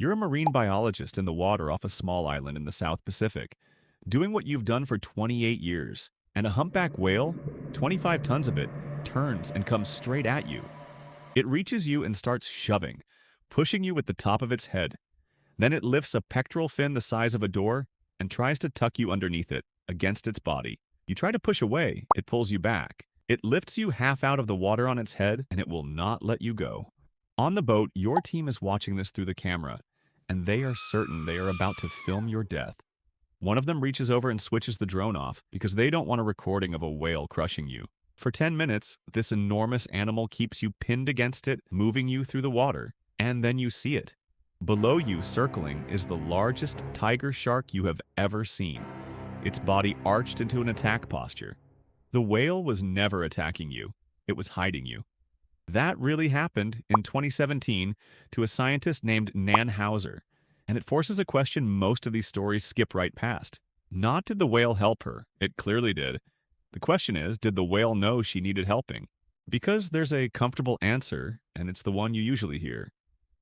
You're a marine biologist in the water off a small island in the South Pacific, doing what you've done for 28 years. And a humpback whale, 25 tons of it, turns and comes straight at you. It reaches you and starts shoving, pushing you with the top of its head. Then it lifts a pectoral fin the size of a door and tries to tuck you underneath it, against its body. You try to push away, it pulls you back. It lifts you half out of the water on its head, and it will not let you go. On the boat, your team is watching this through the camera, and they are certain they are about to film your death. One of them reaches over and switches the drone off because they don't want a recording of a whale crushing you. For 10 minutes, this enormous animal keeps you pinned against it, moving you through the water, and then you see it. Below you, circling, is the largest tiger shark you have ever seen, its body arched into an attack posture. The whale was never attacking you, it was hiding you. That really happened in 2017 to a scientist named Nan Hauser, and it forces a question most of these stories skip right past. Not did the whale help her, it clearly did. The question is, did the whale know she needed helping? Because there's a comfortable answer, and it's the one you usually hear.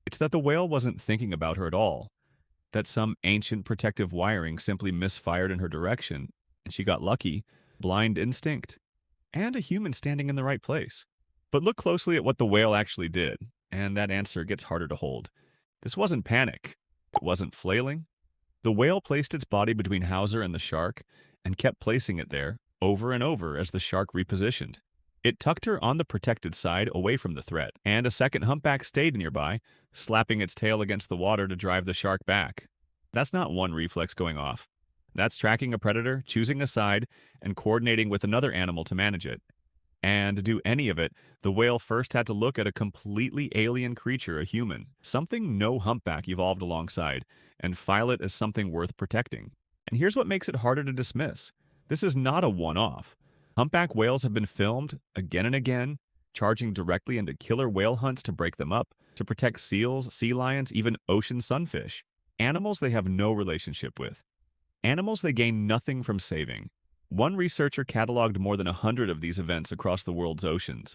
It's that the whale wasn't thinking about her at all, that some ancient protective wiring simply misfired in her direction, and she got lucky, blind instinct, and a human standing in the right place. But look closely at what the whale actually did, and that answer gets harder to hold. This wasn't panic. It wasn't flailing. The whale placed its body between Hauser and the shark and kept placing it there over and over as the shark repositioned. It tucked her on the protected side away from the threat, and a second humpback stayed nearby, slapping its tail against the water to drive the shark back. That's not one reflex going off. That's tracking a predator, choosing a side, and coordinating with another animal to manage it. And to do any of it, the whale first had to look at a completely alien creature, a human, something no humpback evolved alongside, and file it as something worth protecting. And here's what makes it harder to dismiss. This is not a one-off. Humpback whales have been filmed again and again, charging directly into killer whale hunts to break them up, to protect seals, sea lions, even ocean sunfish. Animals they have no relationship with. Animals they gain nothing from saving. One researcher cataloged more than 100 of these events across the world's oceans.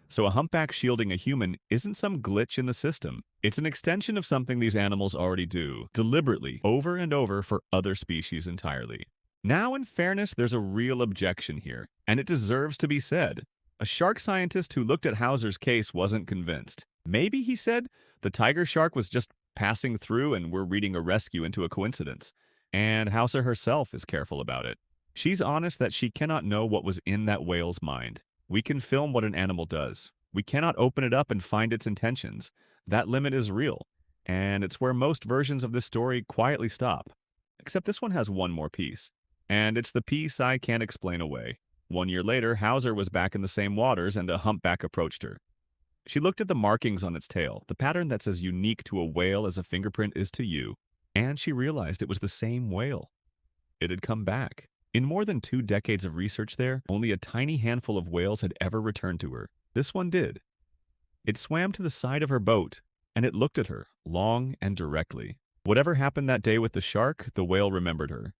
So a humpback shielding a human isn't some glitch in the system. It's an extension of something these animals already do, deliberately, over and over for other species entirely. Now, in fairness, there's a real objection here, and it deserves to be said. A shark scientist who looked at Hauser's case wasn't convinced. Maybe, he said, the tiger shark was just passing through and we're reading a rescue into a coincidence. And Hauser herself is careful about it. She's honest that she cannot know what was in that whale's mind. We can film what an animal does. We cannot open it up and find its intentions. That limit is real, and it's where most versions of this story quietly stop. Except this one has one more piece. And it's the piece I can't explain away. 1 year later, Hauser was back in the same waters and a humpback approached her. She looked at the markings on its tail, the pattern that's as unique to a whale as a fingerprint is to you, and she realized it was the same whale. It had come back. In more than 2 decades of research there, only a tiny handful of whales had ever returned to her. This one did. It swam to the side of her boat, and it looked at her, long and directly. Whatever happened that day with the shark, the whale remembered her.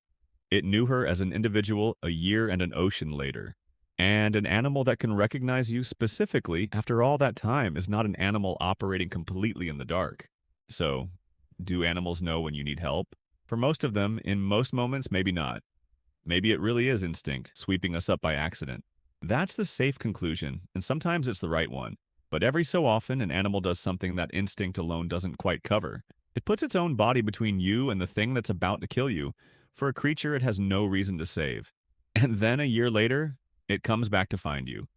It knew her as an individual a year and an ocean later. And an animal that can recognize you specifically after all that time is not an animal operating completely in the dark. So, do animals know when you need help? For most of them, in most moments, maybe not. Maybe it really is instinct, sweeping us up by accident. That's the safe conclusion, and sometimes it's the right one. But every so often, an animal does something that instinct alone doesn't quite cover. It puts its own body between you and the thing that's about to kill you, for a creature it has no reason to save. And then a year later, it comes back to find you.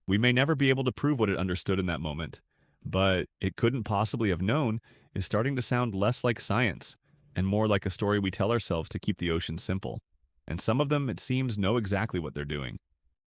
We may never be able to prove what it understood in that moment, but it couldn't possibly have known is starting to sound less like science and more like a story we tell ourselves to keep the ocean simple. And some of them, it seems, know exactly what they're doing.